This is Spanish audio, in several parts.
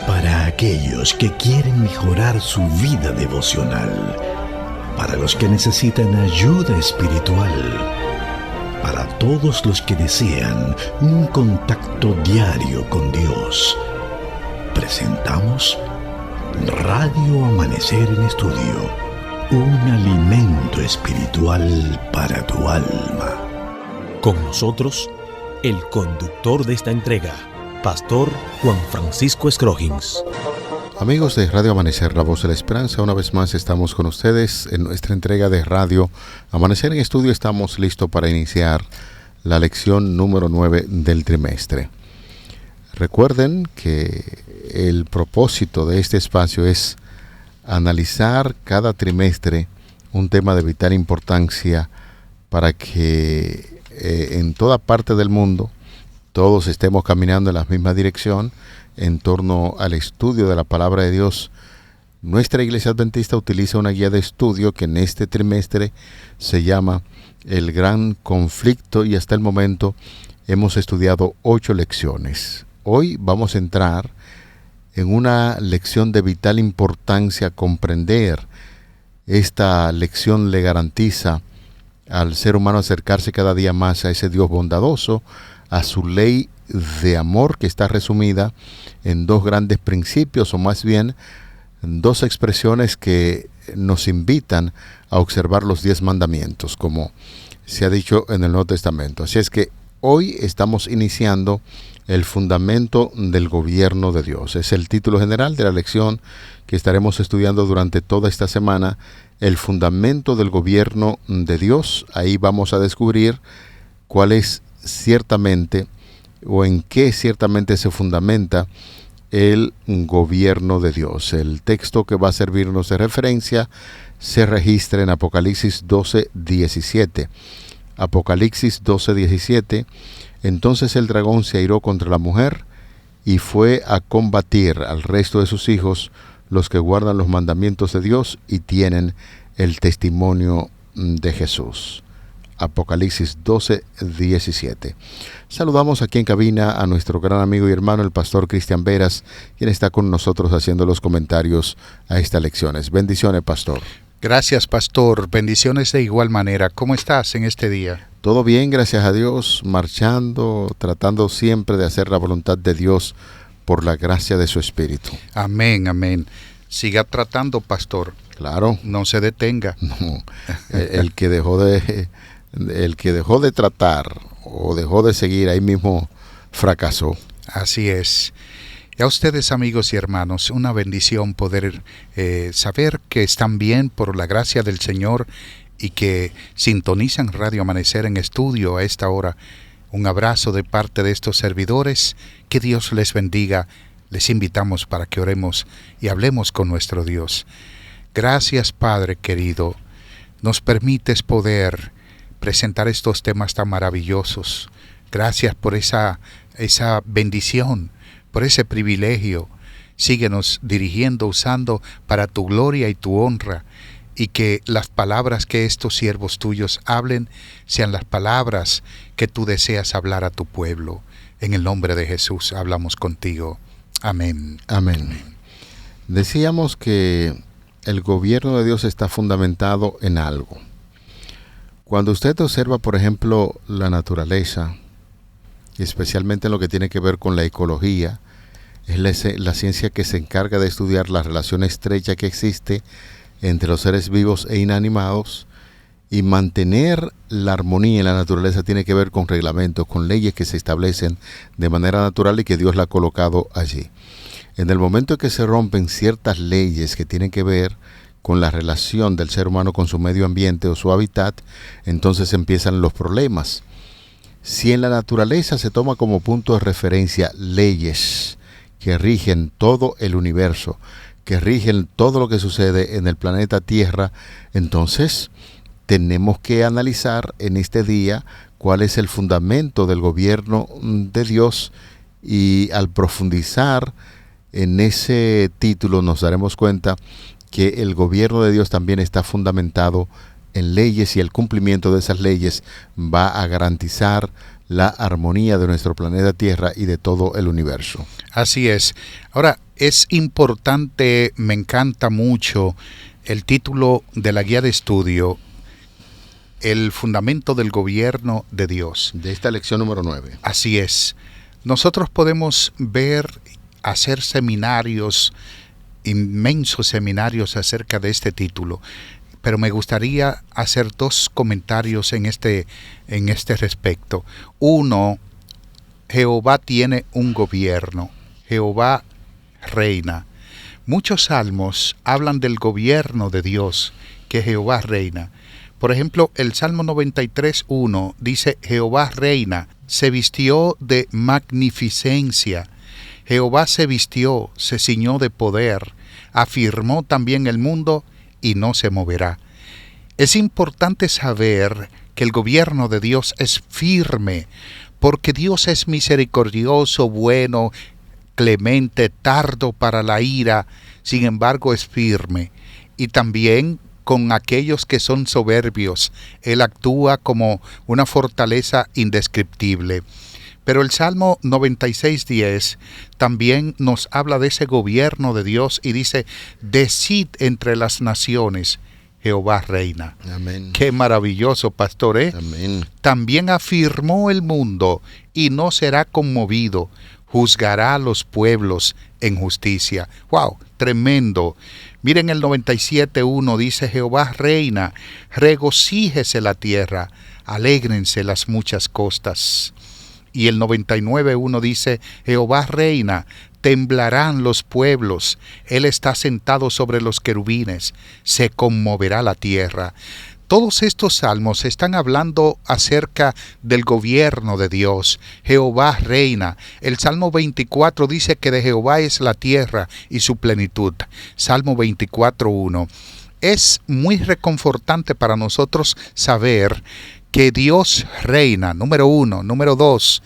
Para aquellos que quieren mejorar su vida devocional, para los que necesitan ayuda espiritual, para todos los que desean un contacto diario con Dios, presentamos Radio Amanecer en Estudio, un alimento espiritual para tu alma. Con nosotros, el conductor de esta entrega, Pastor Juan Francisco Scroggins. Amigos de Radio Amanecer, la voz de la esperanza, una vez más estamos con ustedes en nuestra entrega de Radio Amanecer en Estudio. Estamos listos para iniciar la lección número 9 del trimestre. Recuerden que el propósito de este espacio es analizar cada trimestre un tema de vital importancia para que en toda parte del mundo todos estemos caminando en la misma dirección en torno al estudio de la palabra de Dios. Nuestra Iglesia Adventista utiliza una guía de estudio que en este trimestre se llama El Gran Conflicto y hasta el momento hemos estudiado 8 lecciones. Hoy vamos a entrar en una lección de vital importancia. Comprender esta lección le garantiza al ser humano acercarse cada día más a ese Dios bondadoso, a su ley de amor que está resumida en 2 grandes principios, o más bien 2 expresiones que nos invitan a observar los 10 mandamientos, como se ha dicho en el Nuevo Testamento. Así es que hoy estamos iniciando el fundamento del gobierno de Dios. Es el título general de la lección que estaremos estudiando durante toda esta semana, el fundamento del gobierno de Dios. Ahí vamos a descubrir cuál es ciertamente o en qué ciertamente se fundamenta el gobierno de Dios. El texto que va a servirnos de referencia se registra en Apocalipsis 12:17. Apocalipsis 12:17. Entonces el dragón se airó contra la mujer y fue a combatir al resto de sus hijos, los que guardan los mandamientos de Dios y tienen el testimonio de Jesús. Apocalipsis 12:17. Saludamos aquí en cabina a nuestro gran amigo y hermano, el pastor Cristian Veras, quien está con nosotros haciendo los comentarios a estas lecciones. Bendiciones, pastor. Gracias, pastor. Bendiciones de igual manera. ¿Cómo estás en este día? Todo bien, gracias a Dios, marchando, tratando siempre de hacer la voluntad de Dios por la gracia de su Espíritu. Amén, amén. Siga tratando, pastor. Claro. No se detenga. No. El que dejó de tratar o dejó de seguir, ahí mismo fracasó. Así es. Y a ustedes, amigos y hermanos, una bendición poder saber que están bien por la gracia del Señor y que sintonizan Radio Amanecer en Estudio a esta hora. Un abrazo de parte de estos servidores. Que Dios les bendiga. Les invitamos para que oremos y hablemos con nuestro Dios. Gracias, Padre querido. Nos permites poder presentar estos temas tan maravillosos. Gracias por esa bendición, por ese privilegio. Síguenos dirigiendo, usando para tu gloria y tu honra, y que las palabras que estos siervos tuyos hablen sean las palabras que tú deseas hablar a tu pueblo. En el nombre de Jesús hablamos contigo. Amén. Amén. Decíamos que el gobierno de Dios está fundamentado en algo. Cuando usted observa, por ejemplo, la naturaleza, y especialmente en lo que tiene que ver con la ecología, es la ciencia que se encarga de estudiar la relación estrecha que existe entre los seres vivos e inanimados, y mantener la armonía en la naturaleza tiene que ver con reglamentos, con leyes que se establecen de manera natural y que Dios la ha colocado allí. En el momento en que se rompen ciertas leyes que tienen que ver con la relación del ser humano con su medio ambiente o su hábitat, entonces empiezan los problemas. Si en la naturaleza se toma como punto de referencia leyes que rigen todo el universo, que rigen todo lo que sucede en el planeta Tierra, entonces tenemos que analizar en este día cuál es el fundamento del gobierno de Dios, y al profundizar en ese título nos daremos cuenta que el gobierno de Dios también está fundamentado en leyes, y el cumplimiento de esas leyes va a garantizar la armonía de nuestro planeta Tierra y de todo el universo. Así es. Ahora, es importante, me encanta mucho el título de la guía de estudio, El fundamento del gobierno de Dios. De esta lección número 9. Así es. Nosotros podemos hacer seminarios, inmensos seminarios acerca de este título, pero me gustaría hacer 2 comentarios en este respecto. Uno, Jehová tiene un gobierno, Jehová reina. Muchos salmos hablan del gobierno de Dios, que Jehová reina. Por ejemplo, el Salmo 93:1 dice: Jehová reina, se vistió de magnificencia. Jehová se vistió, se ciñó de poder, afirmó también el mundo y no se moverá. Es importante saber que el gobierno de Dios es firme, porque Dios es misericordioso, bueno, clemente, tardo para la ira, sin embargo es firme. Y también con aquellos que son soberbios, Él actúa como una fortaleza indescriptible. Pero el Salmo 96:10 también nos habla de ese gobierno de Dios y dice: decid entre las naciones, Jehová reina. Amén. Qué maravilloso, pastor, ¿eh? Amén. También afirmó el mundo y no será conmovido, juzgará a los pueblos en justicia. ¡Wow! Tremendo. Miren el 97:1 dice: Jehová reina, regocíjese la tierra, alégrense las muchas costas. Y el 99:1 dice: Jehová reina, temblarán los pueblos, Él está sentado sobre los querubines, se conmoverá la tierra. Todos estos salmos están hablando acerca del gobierno de Dios. Jehová reina. El Salmo 24 dice que de Jehová es la tierra y su plenitud. Salmo 24:1. Es muy reconfortante para nosotros saber que Dios reina, número 1. Número 2,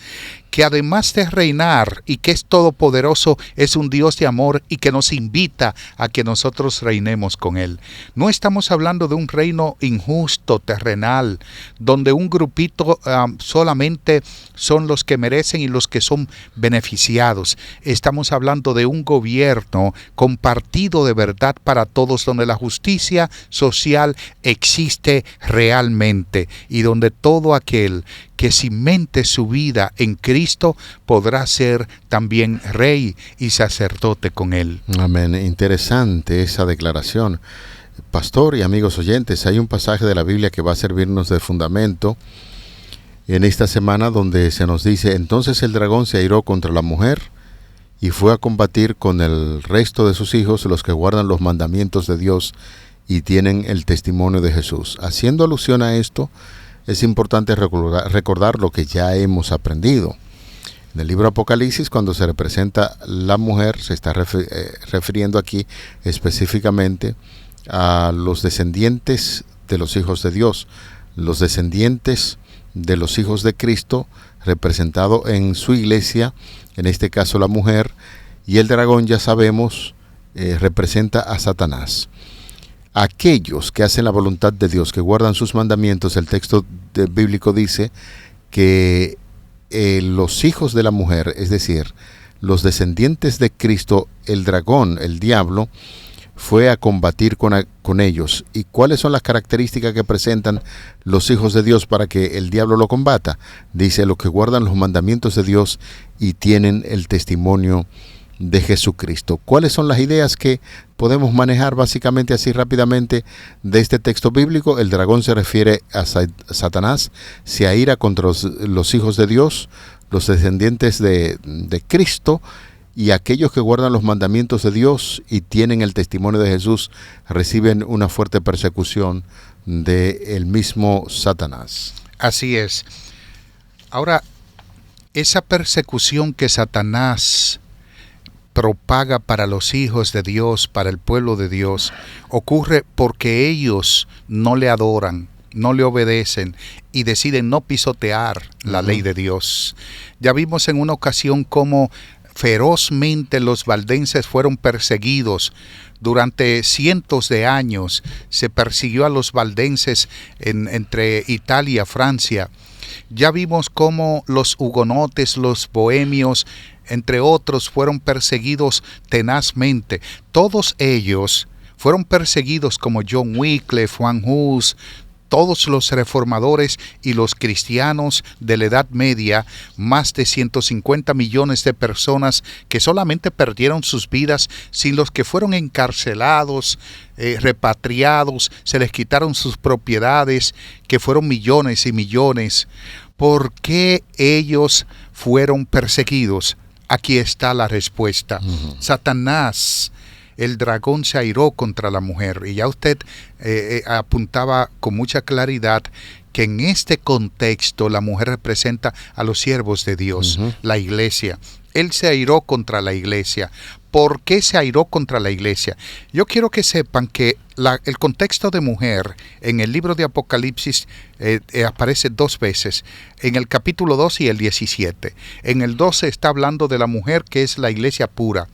que además de reinar y que es todopoderoso, es un Dios de amor y que nos invita a que nosotros reinemos con Él. No estamos hablando de un reino injusto, terrenal, donde un grupito solamente son los que merecen y los que son beneficiados. Estamos hablando de un gobierno compartido de verdad para todos, donde la justicia social existe realmente y donde todo aquel que cimente su vida en Cristo podrá ser también rey y sacerdote con Él. Amén. Interesante esa declaración. Pastor y amigos oyentes, hay un pasaje de la Biblia que va a servirnos de fundamento en esta semana, donde se nos dice: entonces el dragón se airó contra la mujer y fue a combatir con el resto de sus hijos, los que guardan los mandamientos de Dios y tienen el testimonio de Jesús. Haciendo alusión a esto, es importante recordar lo que ya hemos aprendido. En el libro Apocalipsis, cuando se representa la mujer, se está refiriendo aquí específicamente a los descendientes de los hijos de Dios, los descendientes de los hijos de Cristo, representado en su iglesia, en este caso la mujer, y el dragón, ya sabemos, representa a Satanás. Aquellos que hacen la voluntad de Dios, que guardan sus mandamientos, el texto bíblico dice que los hijos de la mujer, es decir, los descendientes de Cristo, el dragón, el diablo, fue a combatir con ellos. ¿Y cuáles son las características que presentan los hijos de Dios para que el diablo lo combata? Dice: los que guardan los mandamientos de Dios y tienen el testimonio de Jesucristo. ¿Cuáles son las ideas que podemos manejar básicamente así rápidamente de este texto bíblico? El dragón se refiere a Satanás, se aira contra los hijos de Dios, los descendientes de Cristo, y aquellos que guardan los mandamientos de Dios y tienen el testimonio de Jesús reciben una fuerte persecución del mismo Satanás. Así es. Ahora, esa persecución que Satanás propaga para los hijos de Dios, para el pueblo de Dios, ocurre porque ellos no le adoran, no le obedecen y deciden no pisotear la ley de Dios. Ya vimos en una ocasión cómo ferozmente los valdenses fueron perseguidos. Durante cientos de años se persiguió a los valdenses entre Italia y Francia. Ya vimos cómo los hugonotes, los bohemios, entre otros, fueron perseguidos tenazmente. Todos ellos fueron perseguidos como John Wycliffe, Juan Hus, todos los reformadores y los cristianos de la Edad Media, más de 150 millones de personas que solamente perdieron sus vidas, sin los que fueron encarcelados, repatriados, se les quitaron sus propiedades, que fueron millones y millones. ¿Por qué ellos fueron perseguidos? Aquí está la respuesta. Satanás, el dragón, se airó contra la mujer. Y ya usted apuntaba con mucha claridad que en este contexto la mujer representa a los siervos de Dios, la iglesia. Él se airó contra la iglesia. ¿Por qué se airó contra la iglesia? Yo quiero que sepan que el contexto de mujer en el libro de Apocalipsis aparece 2 veces, en el capítulo 2 y el 17. En el 12 está hablando de la mujer, que es la iglesia pura.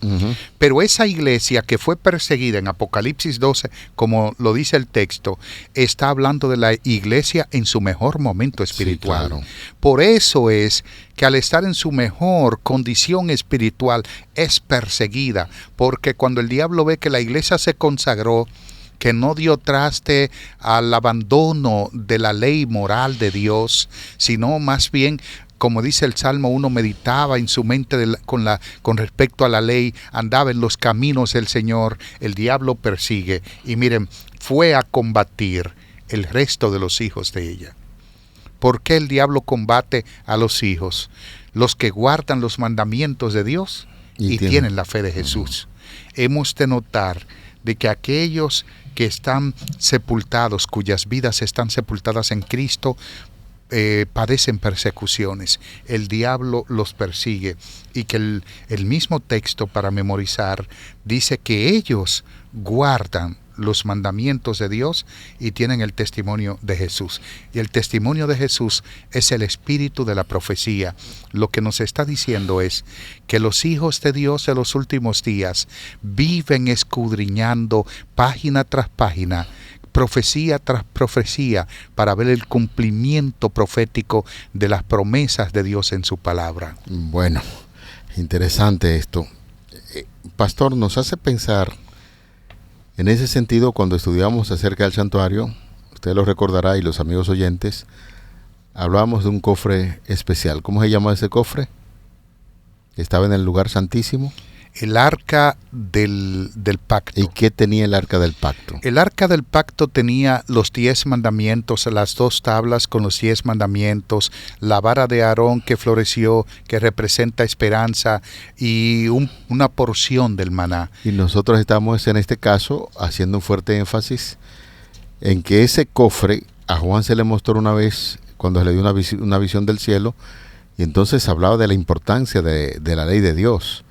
Pero esa iglesia que fue perseguida en Apocalipsis 12, como lo dice el texto, está hablando de la iglesia en su mejor momento espiritual. Sí, claro. Por eso es que al estar en su mejor condición espiritual es perseguida, porque cuando el diablo ve que la iglesia se consagró, que no dio traste al abandono de la ley moral de Dios, sino más bien, como dice el Salmo 1, meditaba en su mente con respecto a la ley, andaba en los caminos del Señor, el diablo persigue. Y miren, fue a combatir el resto de los hijos de ella. ¿Por qué el diablo combate a los hijos? Los que guardan los mandamientos de Dios y tienen la fe de Jesús. Hemos de notar de que aquellos que están sepultados, cuyas vidas están sepultadas en Cristo, padecen persecuciones. El diablo los persigue, y que el mismo texto, para memorizar, dice que ellos guardan los mandamientos de Dios y tienen el testimonio de Jesús. Y el testimonio de Jesús es el espíritu de la profecía. Lo que nos está diciendo es que los hijos de Dios de los últimos días viven escudriñando página tras página, profecía tras profecía, para ver el cumplimiento profético de las promesas de Dios en su palabra. Bueno, interesante esto. Pastor, nos hace pensar en ese sentido cuando estudiamos acerca del santuario. Usted lo recordará, y los amigos oyentes, hablábamos de un cofre especial. ¿Cómo se llama ese cofre? Estaba en el lugar santísimo. El arca del pacto. ¿Y qué tenía el arca del pacto? El arca del pacto tenía los 10 mandamientos, las 2 tablas con los 10 mandamientos, la vara de Aarón que floreció, que representa esperanza, y una porción del maná. Y nosotros estamos en este caso haciendo un fuerte énfasis en que ese cofre a Juan se le mostró una vez cuando se le dio una visión del cielo, y entonces hablaba de la importancia de la ley de Dios.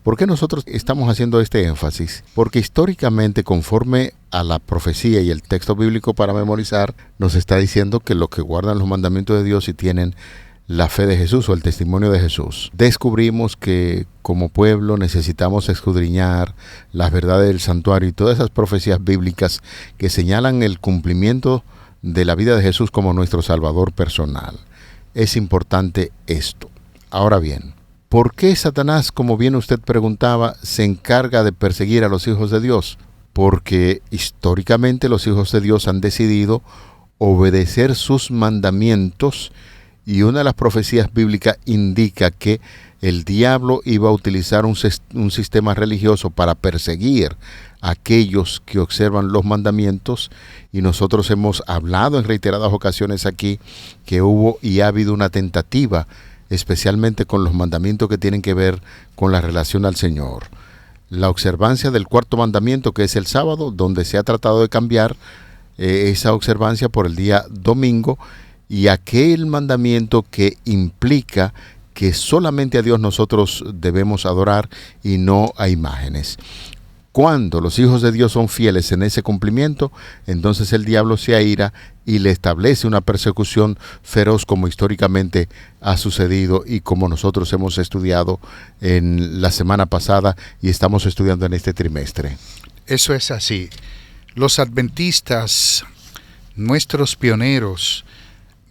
¿Por qué nosotros estamos haciendo este énfasis? Porque históricamente, conforme a la profecía y el texto bíblico para memorizar, nos está diciendo que los que guardan los mandamientos de Dios y tienen la fe de Jesús o el testimonio de Jesús, descubrimos que como pueblo necesitamos escudriñar las verdades del santuario y todas esas profecías bíblicas que señalan el cumplimiento de la vida de Jesús como nuestro Salvador personal. Es importante esto. Ahora bien, ¿por qué Satanás, como bien usted preguntaba, se encarga de perseguir a los hijos de Dios? Porque históricamente los hijos de Dios han decidido obedecer sus mandamientos, y una de las profecías bíblicas indica que el diablo iba a utilizar un sistema religioso para perseguir a aquellos que observan los mandamientos, y nosotros hemos hablado en reiteradas ocasiones aquí que hubo y ha habido una tentativa, especialmente con los mandamientos que tienen que ver con la relación al Señor. La observancia del 4º mandamiento, que es el sábado, donde se ha tratado de cambiar esa observancia por el día domingo, y aquel mandamiento que implica que solamente a Dios nosotros debemos adorar y no a imágenes. Cuando los hijos de Dios son fieles en ese cumplimiento, entonces el diablo se aira y le establece una persecución feroz, como históricamente ha sucedido y como nosotros hemos estudiado en la semana pasada y estamos estudiando en este trimestre. Eso es así. Los adventistas, nuestros pioneros,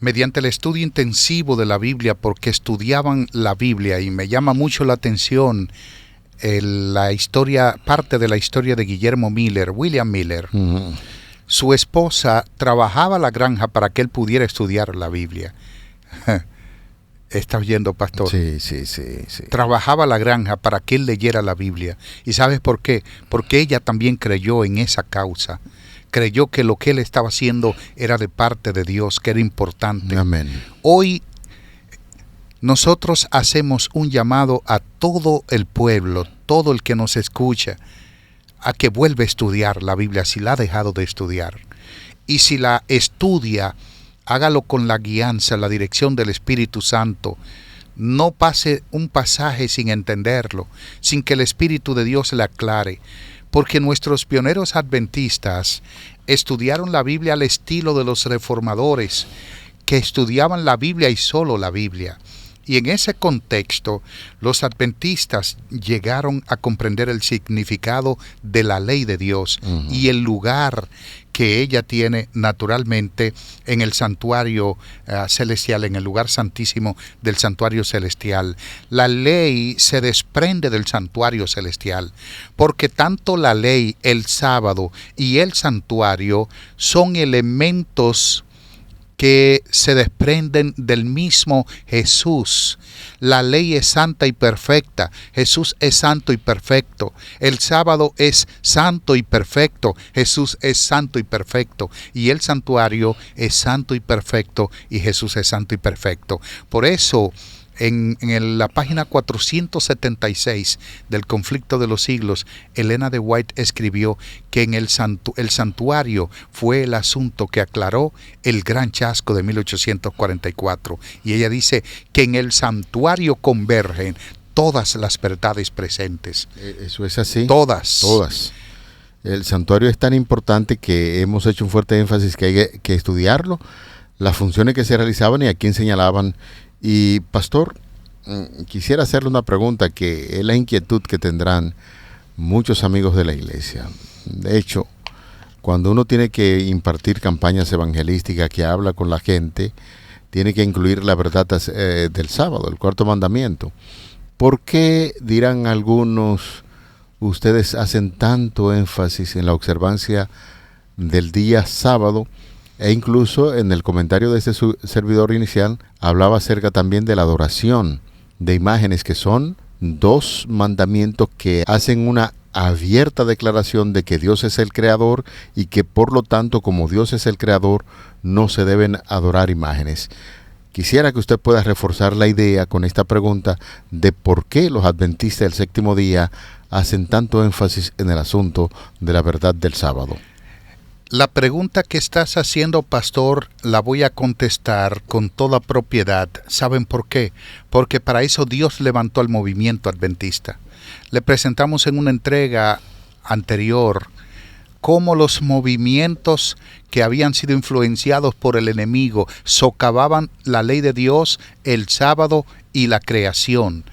mediante el estudio intensivo de la Biblia, porque estudiaban la Biblia, y me llama mucho la atención parte de la historia de William Miller. Ujú. Su esposa trabajaba la granja para que él pudiera estudiar la Biblia. ¿Está oyendo, pastor? Sí. Trabajaba la granja para que él leyera la Biblia. ¿Y sabes por qué? Porque ella también creyó en esa causa. Creyó que lo que él estaba haciendo era de parte de Dios, que era importante. Amén. Hoy nosotros hacemos un llamado a todo el pueblo, todo el que nos escucha, a que vuelva a estudiar la Biblia si la ha dejado de estudiar. Y si la estudia, hágalo con la guianza, la dirección del Espíritu Santo. No pase un pasaje sin entenderlo, sin que el Espíritu de Dios le aclare. Porque nuestros pioneros adventistas estudiaron la Biblia al estilo de los reformadores, que estudiaban la Biblia y solo la Biblia. Y en ese contexto, los adventistas llegaron a comprender el significado de la ley de Dios y el lugar que ella tiene naturalmente en el santuario celestial, en el lugar santísimo del santuario celestial. La ley se desprende del santuario celestial, porque tanto la ley, el sábado y el santuario son elementos que se desprenden del mismo Jesús. La ley es santa y perfecta. Jesús es santo y perfecto. El sábado es santo y perfecto. Jesús es santo y perfecto. Y el santuario es santo y perfecto. Y Jesús es santo y perfecto. Por eso, en la página 476 del Conflicto de los Siglos, Elena de White escribió que en el santuario fue el asunto que aclaró el gran chasco de 1844. Y ella dice que en el santuario convergen todas las verdades presentes. Eso es así. Todas. El santuario es tan importante que hemos hecho un fuerte énfasis que hay que estudiarlo, las funciones que se realizaban y a quién señalaban. Y pastor, quisiera hacerle una pregunta que es la inquietud que tendrán muchos amigos de la iglesia. De hecho, cuando uno tiene que impartir campañas evangelísticas que habla con la gente, tiene que incluir la verdad del sábado, el cuarto mandamiento. ¿Por qué, dirán algunos, ustedes hacen tanto énfasis en la observancia del día sábado? E incluso en el comentario de este servidor inicial hablaba acerca también de la adoración de imágenes, que son dos mandamientos que hacen una abierta declaración de que Dios es el creador y que por lo tanto, como Dios es el creador, no se deben adorar imágenes. Quisiera que usted pueda reforzar la idea con esta pregunta de por qué los adventistas del séptimo día hacen tanto énfasis en el asunto de la verdad del sábado. La pregunta que estás haciendo, pastor, la voy a contestar con toda propiedad. ¿Saben por qué? Porque para eso Dios levantó al movimiento adventista. Le presentamos en una entrega anterior cómo los movimientos que habían sido influenciados por el enemigo socavaban la ley de Dios, el sábado y la creación.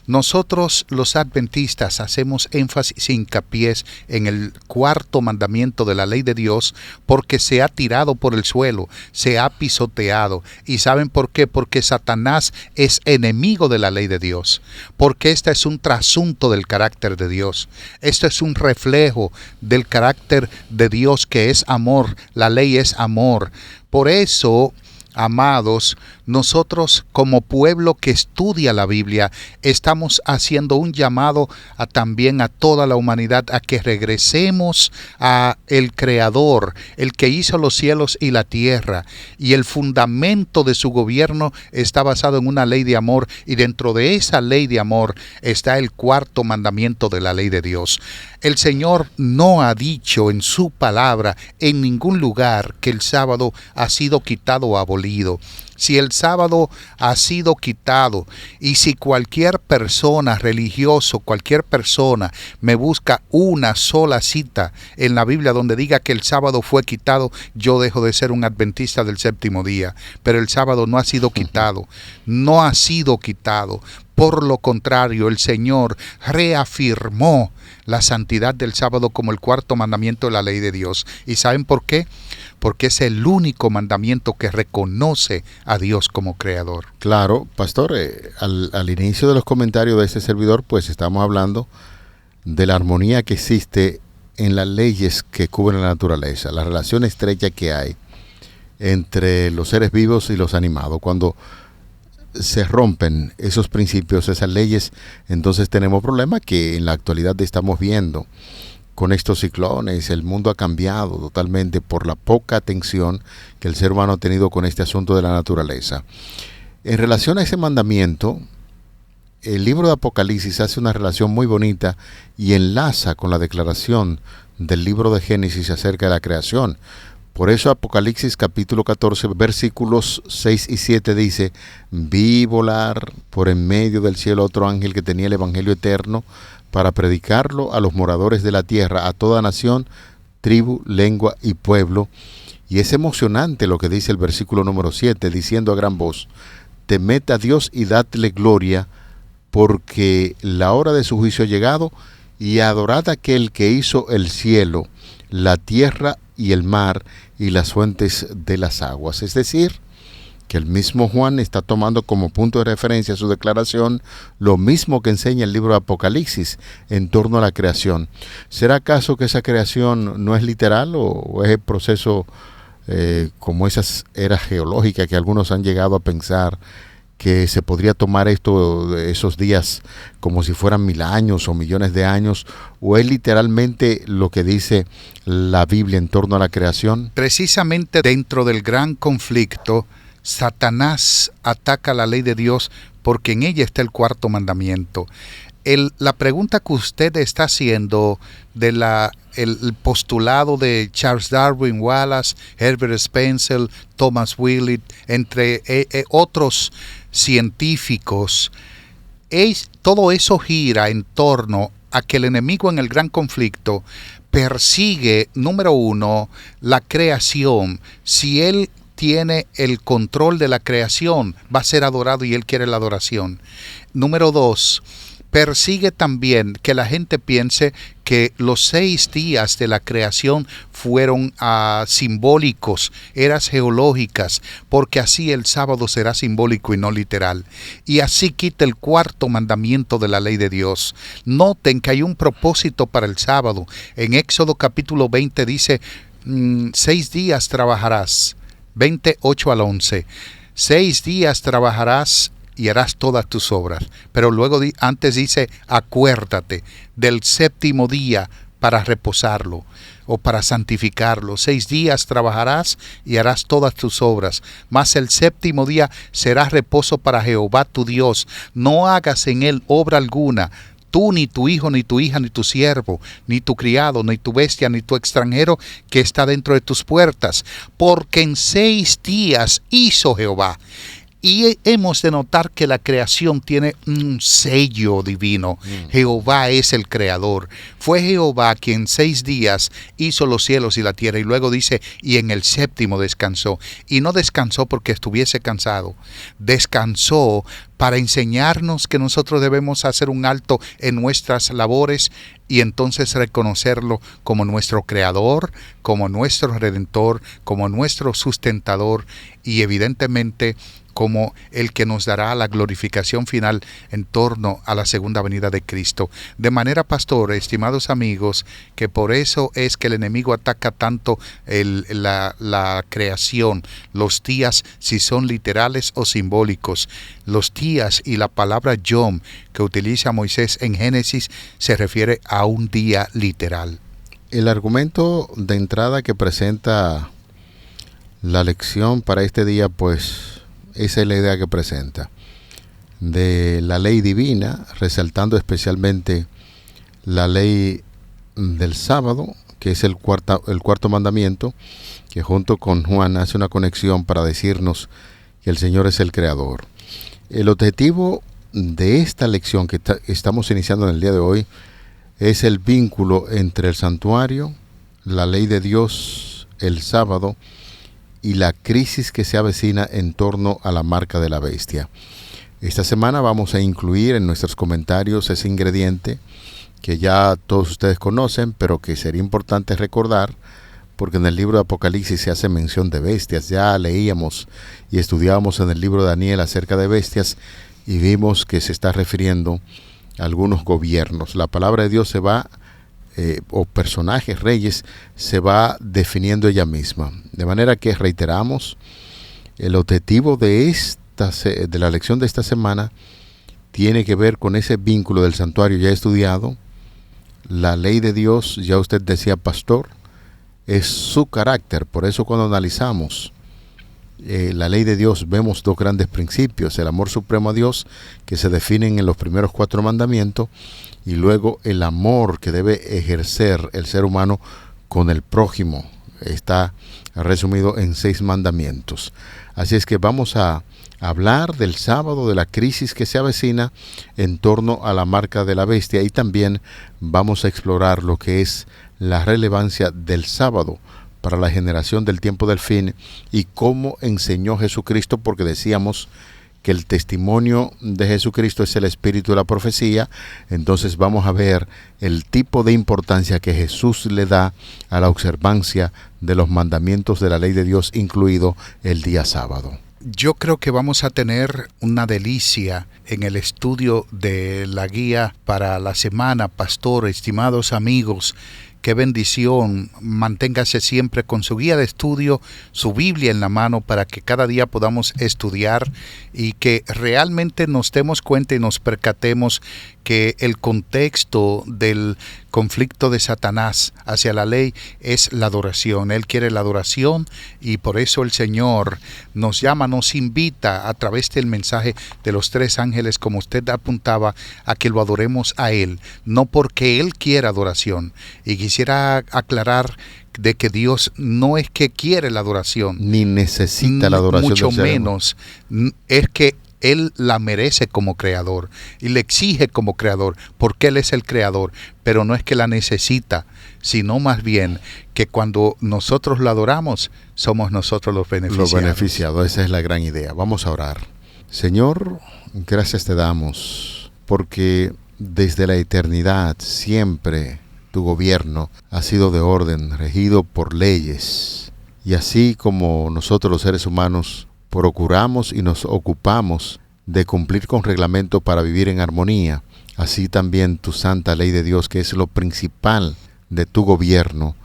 Nosotros los adventistas hacemos énfasis e hincapié en el cuarto mandamiento de la ley de Dios porque se ha tirado por el suelo, se ha pisoteado. ¿Y saben por qué? Porque Satanás es enemigo de la ley de Dios, porque este es un trasunto del carácter de Dios. Esto es un reflejo del carácter de Dios, que es amor. La ley es amor. Por eso, amados, nosotros como pueblo que estudia la Biblia estamos haciendo un llamado también a toda la humanidad a que regresemos a el Creador, el que hizo los cielos y la tierra, y el fundamento de su gobierno está basado en una ley de amor, y dentro de esa ley de amor está el cuarto mandamiento de la ley de Dios. El Señor no ha dicho en su palabra en ningún lugar que el sábado ha sido quitado o abolido. Si el sábado ha sido quitado y si cualquier persona religioso, cualquier persona me busca una sola cita en la Biblia donde diga que el sábado fue quitado, yo dejo de ser un adventista del séptimo día. Pero el sábado no ha sido quitado, no ha sido quitado. Por lo contrario, el Señor reafirmó la santidad del sábado como el cuarto mandamiento de la ley de Dios. ¿Y saben por qué? Porque es el único mandamiento que reconoce a Dios como creador. Claro, pastor, al inicio de los comentarios de este servidor, pues estamos hablando de la armonía que existe en las leyes que cubren la naturaleza, la relación estrecha que hay entre los seres vivos y los animados. Cuando se rompen esos principios, esas leyes, entonces tenemos problemas que en la actualidad estamos viendo. Con estos ciclones, el mundo ha cambiado totalmente por la poca atención que el ser humano ha tenido con este asunto de la naturaleza. En relación a ese mandamiento, el libro de Apocalipsis hace una relación muy bonita y enlaza con la declaración del libro de Génesis acerca de la creación. Por eso Apocalipsis capítulo 14, versículos 6 y 7 dice: vi volar por en medio del cielo otro ángel que tenía el evangelio eterno para predicarlo a los moradores de la tierra, a toda nación, tribu, lengua y pueblo. Y es emocionante lo que dice el versículo número 7, diciendo a gran voz: temed a Dios y dadle gloria, porque la hora de su juicio ha llegado, y adorad a aquel que hizo el cielo, la tierra y el mar y las fuentes de las aguas. Es decir, que el mismo Juan está tomando como punto de referencia su declaración lo mismo que enseña el libro de Apocalipsis en torno a la creación. ¿Será acaso que esa creación no es literal o es el proceso como esas eras geológicas que algunos han llegado a pensar que se podría tomar esos días como si fueran 1000 años o millones de años, o es literalmente lo que dice la Biblia en torno a la creación? Precisamente dentro del gran conflicto, Satanás ataca la ley de Dios porque en ella está el cuarto mandamiento. La pregunta que usted está haciendo de el postulado de Charles Darwin, Wallace, Herbert Spencer, Thomas Willett, entre otros científicos, todo eso gira en torno a que el enemigo en el gran conflicto persigue, número uno, la creación. Si él tiene el control de la creación, va a ser adorado y él quiere la adoración. Número dos, persigue también que la gente piense que los 6 días de la creación fueron simbólicos, eras geológicas, porque así el sábado será simbólico y no literal. Y así quita el cuarto mandamiento de la ley de Dios. Noten que hay un propósito para el sábado. En Éxodo capítulo 20 dice, 6 días trabajarás. 28 al 11. 6 días trabajarás y harás todas tus obras. Pero luego antes dice, acuérdate del séptimo día para reposarlo o para santificarlo. 6 días trabajarás y harás todas tus obras, mas el séptimo día será reposo para Jehová tu Dios. No hagas en él obra alguna, tú, ni tu hijo, ni tu hija, ni tu siervo, ni tu criado, ni tu bestia, ni tu extranjero que está dentro de tus puertas, porque en 6 días hizo Jehová. Y hemos de notar que la creación tiene un sello divino. Jehová es el creador. Fue Jehová quien en 6 días hizo los cielos y la tierra. Y luego dice, y en el séptimo descansó. Y no descansó porque estuviese cansado. Descansó para enseñarnos que nosotros debemos hacer un alto en nuestras labores y entonces reconocerlo como nuestro creador, como nuestro redentor, como nuestro sustentador y evidentemente como el que nos dará la glorificación final en torno a la segunda venida de Cristo. De manera, pastor, estimados amigos, que por eso es que el enemigo ataca tanto la creación, los días, si son literales o simbólicos. Los días y la palabra yom que utiliza Moisés en Génesis se refiere a un día literal. El argumento de entrada que presenta la lección para este día, pues esa es la idea que presenta, de la ley divina, resaltando especialmente la ley del sábado, que es el cuarto mandamiento, que junto con Juan hace una conexión para decirnos que el Señor es el creador. El objetivo de esta lección que estamos iniciando en el día de hoy es el vínculo entre el santuario, la ley de Dios, el sábado y la crisis que se avecina en torno a la marca de la bestia. Esta semana vamos a incluir en nuestros comentarios ese ingrediente que ya todos ustedes conocen, pero que sería importante recordar, porque en el libro de Apocalipsis se hace mención de bestias. Ya leíamos y estudiábamos en el libro de Daniel acerca de bestias y vimos que se está refiriendo a algunos gobiernos. La palabra de Dios se va, o personajes, reyes, se va definiendo ella misma. De manera que reiteramos, el objetivo de la lección de esta semana tiene que ver con ese vínculo del santuario ya estudiado. La ley de Dios, ya usted decía, pastor, es su carácter. Por eso cuando analizamos la ley de Dios vemos dos grandes principios: el amor supremo a Dios, que se definen en los primeros 4 mandamientos, y luego el amor que debe ejercer el ser humano con el prójimo. Está resumido en 6 mandamientos. Así es que vamos a hablar del sábado, de la crisis que se avecina en torno a la marca de la bestia, y también vamos a explorar lo que es la relevancia del sábado para la generación del tiempo del fin y cómo enseñó Jesucristo, porque decíamos que el testimonio de Jesucristo es el espíritu de la profecía. Entonces vamos a ver el tipo de importancia que Jesús le da a la observancia de los mandamientos de la ley de Dios, incluido el día sábado. Yo creo que vamos a tener una delicia en el estudio de la guía para la semana, pastor, estimados amigos. Qué bendición. Manténgase siempre con su guía de estudio, su Biblia en la mano, para que cada día podamos estudiar y que realmente nos demos cuenta y nos percatemos que el contexto del conflicto de Satanás hacia la ley es la adoración. Él quiere la adoración, y por eso el Señor nos llama, nos invita a través del mensaje de los 3 ángeles, como usted apuntaba, a que lo adoremos a Él, no porque Él quiera adoración. Y quisiera aclarar de que Dios no es que quiere la adoración, ni necesita la adoración, mucho menos, es que Él la merece como creador y le exige como creador, porque Él es el creador, pero no es que la necesita, sino más bien que cuando nosotros la adoramos, somos nosotros los beneficiados. Los beneficiados, esa es la gran idea. Vamos a orar. Señor, gracias te damos, porque desde la eternidad siempre tu gobierno ha sido de orden, regido por leyes. Y así como nosotros los seres humanos procuramos y nos ocupamos de cumplir con reglamentos para vivir en armonía, así también tu santa ley de Dios, que es lo principal de tu gobierno,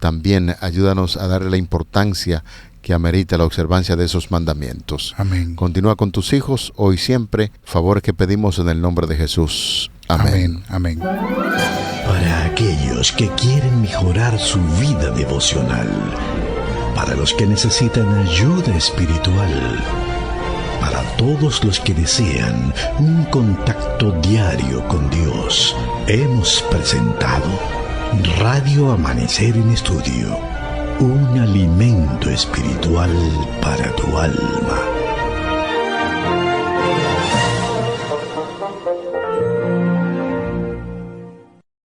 también ayúdanos a darle la importancia que amerita la observancia de esos mandamientos. Amén. Continúa con tus hijos hoy y siempre, favores que pedimos en el nombre de Jesús. Amén. Amén. Amén. Para aquellos que quieren mejorar su vida devocional, para los que necesitan ayuda espiritual, para todos los que desean un contacto diario con Dios, hemos presentado Radio Amanecer en Estudio, un alimento espiritual para tu alma.